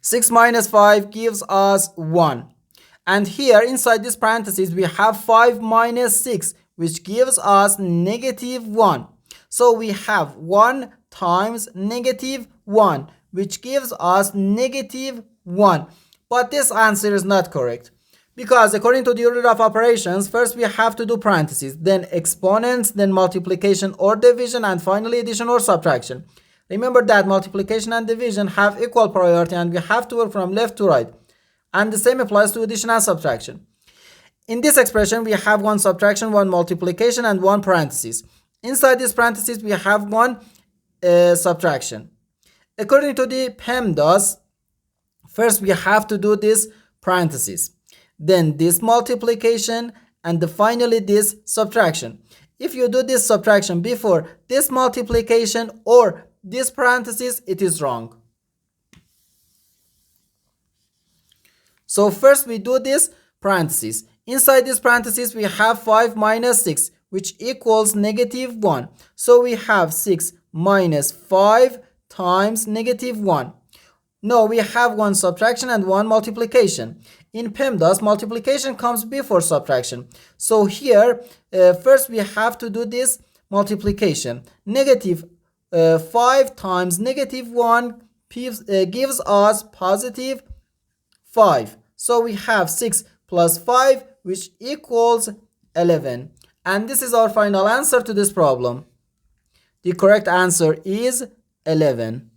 6 minus 5 gives us 1. And here inside this parenthesis we have 5 minus 6, which gives us negative 1. So we have 1 times negative 1, which gives us negative 1. But this answer is not correct, because according to the order of operations, first we have to do parentheses, then exponents, then multiplication or division, and finally addition or subtraction. Remember that multiplication and division have equal priority and we have to work from left to right. And the same applies to addition and subtraction. In this expression, we have one subtraction, one multiplication, and one parenthesis. Inside this parenthesis, we have one subtraction. According to the PEMDAS, first we have to do this parenthesis, then this multiplication, and finally this subtraction. If you do this subtraction before this multiplication or this parenthesis, it is wrong. So first we do this parenthesis. Inside this parenthesis we have 5 minus 6, which equals negative 1. So we have 6 minus 5 times negative 1. No, we have one subtraction and one multiplication. In PEMDAS, multiplication comes before subtraction. So here, first we have to do this multiplication. Negative 5 times negative 1 gives us positive 5. So we have 6 plus 5, which equals 11. And this is our final answer to this problem. The correct answer is 11.